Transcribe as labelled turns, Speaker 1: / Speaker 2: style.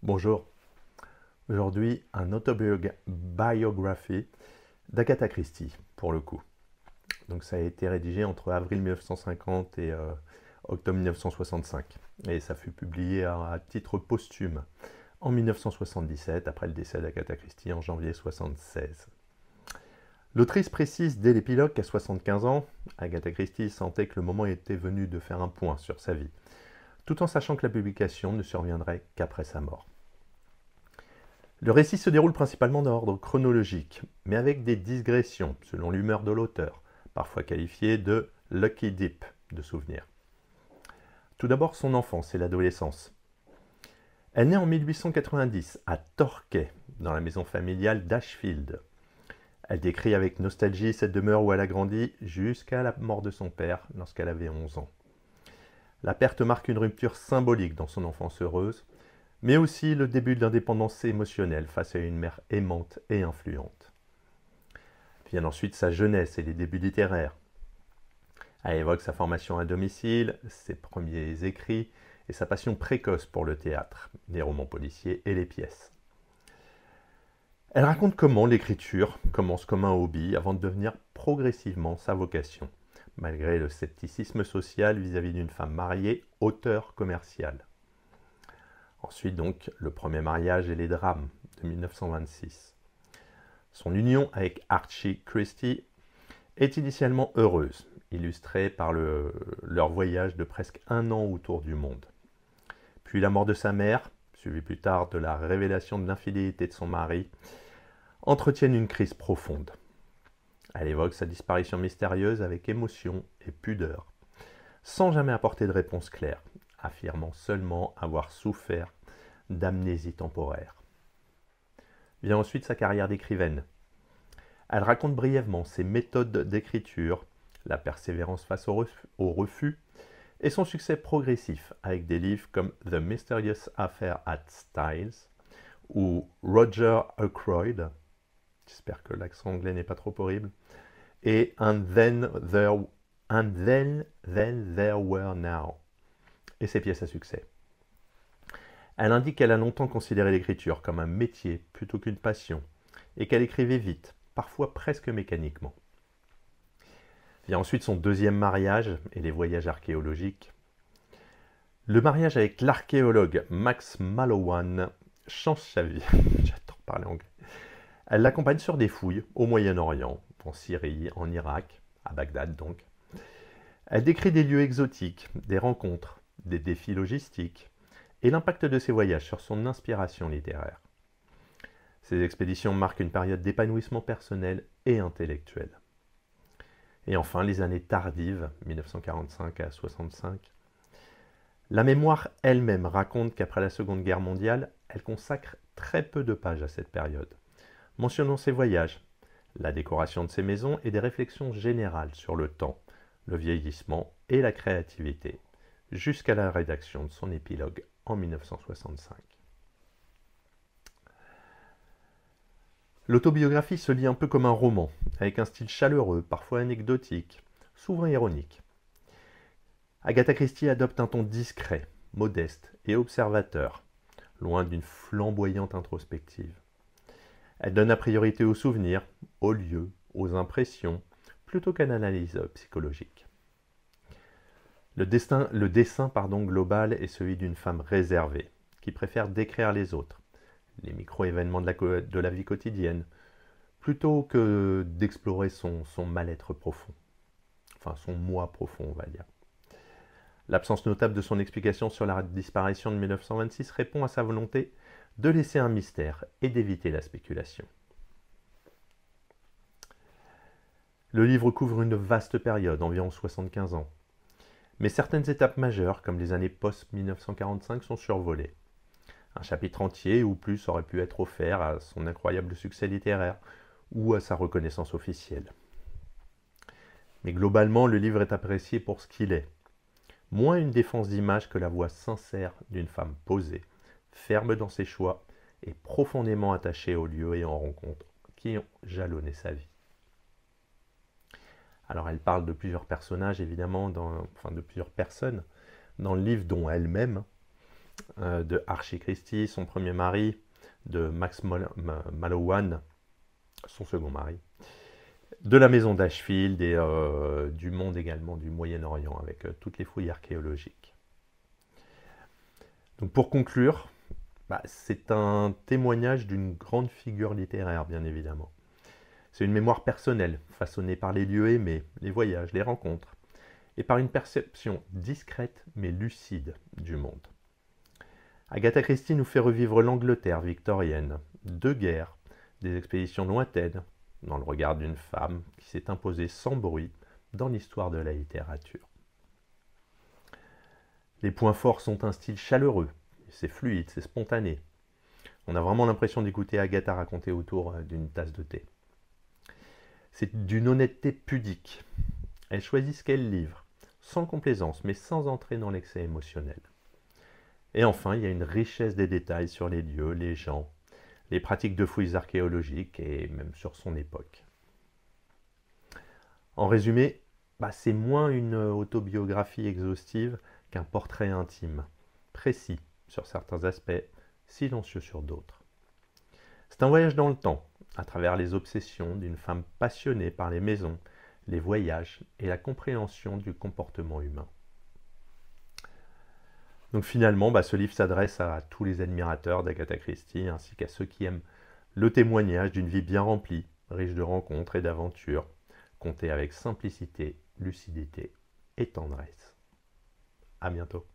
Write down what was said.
Speaker 1: Bonjour, aujourd'hui un autobiographie d'Agatha Christie, pour le coup. Donc ça a été rédigé entre avril 1950 et octobre 1965. Et ça fut publié à titre posthume en 1977, après le décès d'Agatha Christie en janvier 1976. L'autrice précise dès l'épilogue qu'à 75 ans, Agatha Christie sentait que le moment était venu de faire un point sur sa vie, tout en sachant que la publication ne surviendrait qu'après sa mort. Le récit se déroule principalement dans l'ordre chronologique, mais avec des digressions selon l'humeur de l'auteur, parfois qualifiées de lucky dip de souvenirs. Tout d'abord son enfance et l'adolescence. Elle naît en 1890 à Torquay, dans la maison familiale d'Ashfield. Elle décrit avec nostalgie cette demeure où elle a grandi jusqu'à la mort de son père lorsqu'elle avait 11 ans. La perte marque une rupture symbolique dans son enfance heureuse, mais aussi le début de l'indépendance émotionnelle face à une mère aimante et influente. Vient ensuite sa jeunesse et les débuts littéraires. Elle évoque sa formation à domicile, ses premiers écrits et sa passion précoce pour le théâtre, les romans policiers et les pièces. Elle raconte comment l'écriture commence comme un hobby avant de devenir progressivement sa vocation, malgré le scepticisme social vis-à-vis d'une femme mariée, auteure commerciale. Ensuite donc, le premier mariage et les drames de 1926. Son union avec Archie Christie est initialement heureuse, illustrée par leur voyage de presque 1 an autour du monde. Puis la mort de sa mère, suivie plus tard de la révélation de l'infidélité de son mari, entretiennent une crise profonde. Elle évoque sa disparition mystérieuse avec émotion et pudeur, sans jamais apporter de réponse claire, affirmant seulement avoir souffert d'amnésie temporaire. Vient ensuite sa carrière d'écrivaine. Elle raconte brièvement ses méthodes d'écriture, la persévérance face au refus et son succès progressif avec des livres comme The Mysterious Affair at Styles ou Roger Ackroyd, j'espère que l'accent anglais n'est pas trop horrible, et And Then There Were Now, et ses pièces à succès. Elle indique qu'elle a longtemps considéré l'écriture comme un métier plutôt qu'une passion, et qu'elle écrivait vite, parfois presque mécaniquement. Vient ensuite son deuxième mariage et les voyages archéologiques. Le mariage avec l'archéologue Max Mallowan change sa vie. J'adore parler anglais. Elle l'accompagne sur des fouilles au Moyen-Orient, en Syrie, en Irak, à Bagdad donc. Elle décrit des lieux exotiques, des rencontres, des défis logistiques, et l'impact de ses voyages sur son inspiration littéraire. Ces expéditions marquent une période d'épanouissement personnel et intellectuel. Et enfin, les années tardives, 1945 à 65. La mémoire elle-même raconte qu'après la Seconde Guerre mondiale, elle consacre très peu de pages à cette période, mentionnant ses voyages, la décoration de ses maisons et des réflexions générales sur le temps, le vieillissement et la créativité, jusqu'à la rédaction de son épilogue en 1965. L'autobiographie se lit un peu comme un roman, avec un style chaleureux, parfois anecdotique, souvent ironique. Agatha Christie adopte un ton discret, modeste et observateur, loin d'une flamboyante introspective. Elle donne la priorité aux souvenirs, aux lieux, aux impressions, plutôt qu'à l'analyse psychologique. Le dessin global est celui d'une femme réservée, qui préfère décrire les autres, les micro-événements de la vie quotidienne, plutôt que d'explorer son mal-être profond. Enfin, son moi profond, on va dire. L'absence notable de son explication sur la disparition de 1926 répond à sa volonté de laisser un mystère et d'éviter la spéculation. Le livre couvre une vaste période, environ 75 ans. Mais certaines étapes majeures, comme les années post-1945, sont survolées. Un chapitre entier ou plus aurait pu être offert à son incroyable succès littéraire ou à sa reconnaissance officielle. Mais globalement, le livre est apprécié pour ce qu'il est. Moins une défense d'image que la voix sincère d'une femme posée, ferme dans ses choix et profondément attachée aux lieux et aux rencontres qui ont jalonné sa vie. Alors elle parle de plusieurs personnages, évidemment, de plusieurs personnes dans le livre, dont elle-même. de Archie Christie, son premier mari, de Max Mallowan, son second mari, de la maison d'Ashfield et du monde également du Moyen-Orient, avec toutes les fouilles archéologiques. Donc pour conclure, c'est un témoignage d'une grande figure littéraire, bien évidemment. C'est une mémoire personnelle, façonnée par les lieux aimés, les voyages, les rencontres, et par une perception discrète mais lucide du monde. Agatha Christie nous fait revivre l'Angleterre victorienne, deux guerres, des expéditions lointaines, dans le regard d'une femme qui s'est imposée sans bruit dans l'histoire de la littérature. Les points forts sont un style chaleureux, c'est fluide, c'est spontané. On a vraiment l'impression d'écouter Agatha raconter autour d'une tasse de thé. C'est d'une honnêteté pudique. Elle choisit ce qu'elle livre, sans complaisance, mais sans entrer dans l'excès émotionnel. Et enfin, il y a une richesse des détails sur les lieux, les gens, les pratiques de fouilles archéologiques et même sur son époque. En résumé, c'est moins une autobiographie exhaustive qu'un portrait intime, précis sur certains aspects, silencieux sur d'autres. C'est un voyage dans le temps, à travers les obsessions d'une femme passionnée par les maisons, les voyages et la compréhension du comportement humain. Donc finalement, ce livre s'adresse à tous les admirateurs d'Agatha Christie, ainsi qu'à ceux qui aiment le témoignage d'une vie bien remplie, riche de rencontres et d'aventures, contée avec simplicité, lucidité et tendresse. À bientôt.